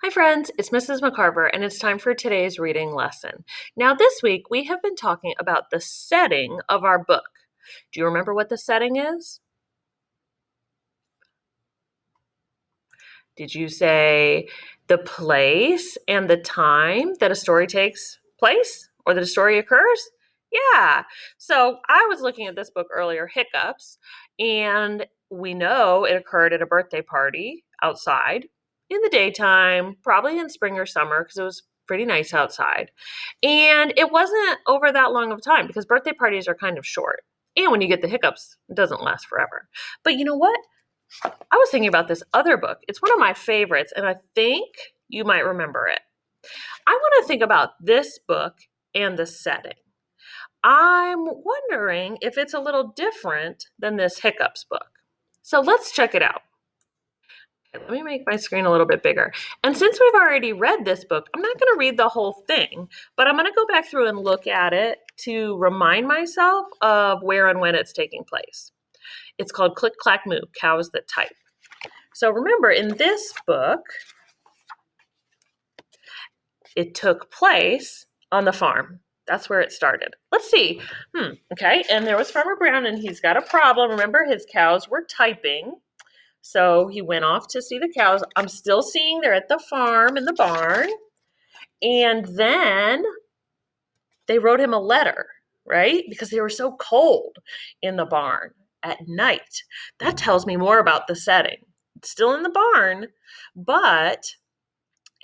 Hi, friends. It's Mrs. McCarver, and it's time for today's reading lesson. Now, this week we have been talking about the setting of our book. Do you remember what the setting is? Did you say the place and the time that a story takes place or that a story occurs? Yeah. So I was looking at this book earlier, Hiccups, and we know it occurred at a birthday party outside in the daytime, probably in spring or summer because it was pretty nice outside. And it wasn't over that long of a time because birthday parties are kind of short. And when you get the hiccups, it doesn't last forever. But you know what? I was thinking about this other book. It's one of my favorites, and I think you might remember it. I want to think about this book and the setting. I'm wondering if it's a little different than this Hiccups book. So let's check it out. Let me make my screen a little bit bigger. And since we've already read this book, I'm not going to read the whole thing, but I'm going to go back through and look at it to remind myself of where and when it's taking place. It's called Click, Clack, Moo, Cows That Type. So remember, in this book, it took place on the farm. That's where it started. Let's see. Okay, and there was Farmer Brown, and he's got a problem. Remember, his cows were typing. So he went off to see the cows. I'm still seeing they're at the farm in the barn. And then they wrote him a letter, right? Because they were so cold in the barn at night. That tells me more about the setting. It's still in the barn, but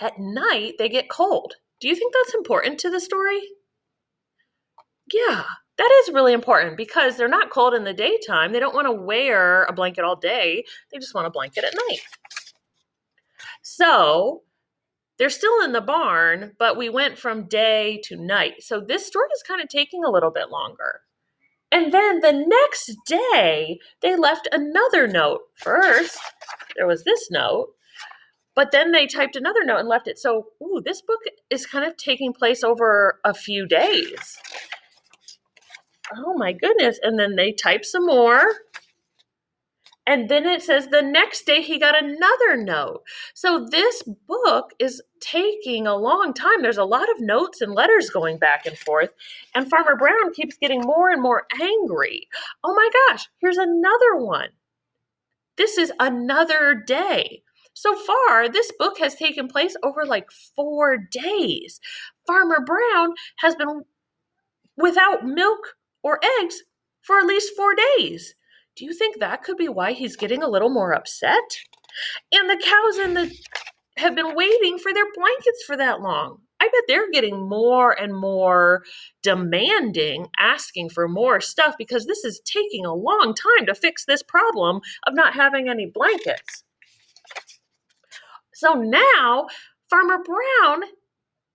at night they get cold. Do you think that's important to the story? Yeah, that is really important because they're not cold in the daytime. They don't want to wear a blanket all day. They just want a blanket at night. So they're still in the barn, but we went from day to night. So this story is kind of taking a little bit longer. And then the next day, they left another note. First, there was this note, but then they typed another note and left it. So, this book is kind of taking place over a few days. Oh my goodness. And then they type some more. And then it says the next day he got another note. So this book is taking a long time. There's a lot of notes and letters going back and forth. And Farmer Brown keeps getting more and more angry. Oh my gosh, here's another one. This is another day. So far, this book has taken place over like 4 days. Farmer Brown has been without milk or eggs for at least 4 days. Do you think that could be why he's getting a little more upset? And the cows have been waiting for their blankets for that long. I bet they're getting more and more demanding, asking for more stuff because this is taking a long time to fix this problem of not having any blankets. So now Farmer Brown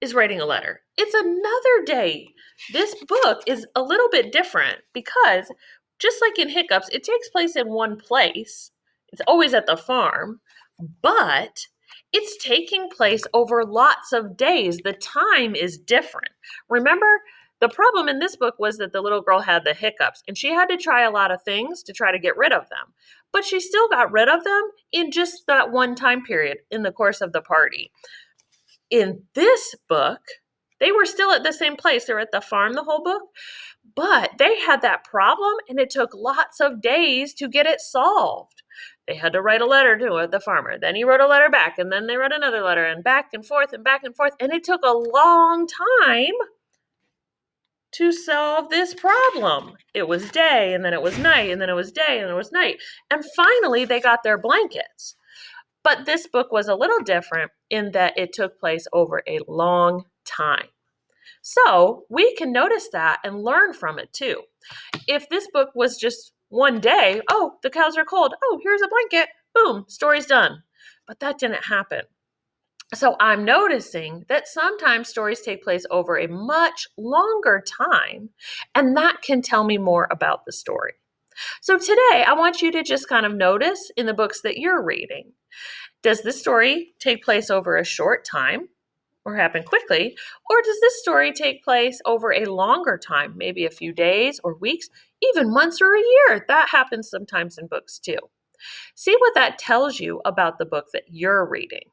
is writing a letter. It's another day. This book is a little bit different because just like in Hiccups, it takes place in one place. It's always at the farm, but it's taking place over lots of days. The time is different. Remember, the problem in this book was that the little girl had the hiccups and she had to try a lot of things to try to get rid of them. But she still got rid of them in just that one time period in the course of the party. In this book, they were still at the same place. They were at the farm the whole book, but they had that problem and it took lots of days to get it solved. They had to write a letter to the farmer. Then he wrote a letter back, and then they wrote another letter, and back and forth and back and forth. And it took a long time to solve this problem. It was day, and then it was night, and then it was day, and it was night. And finally, they got their blankets. But this book was a little different in that it took place over a long time. So we can notice that and learn from it too. If this book was just one day, the cows are cold. Here's a blanket. Boom, story's done. But that didn't happen. So I'm noticing that sometimes stories take place over a much longer time, and that can tell me more about the story. So today, I want you to just kind of notice in the books that you're reading. Does this story take place over a short time or happen quickly? Or does this story take place over a longer time, maybe a few days or weeks, even months or a year? That happens sometimes in books too. See what that tells you about the book that you're reading.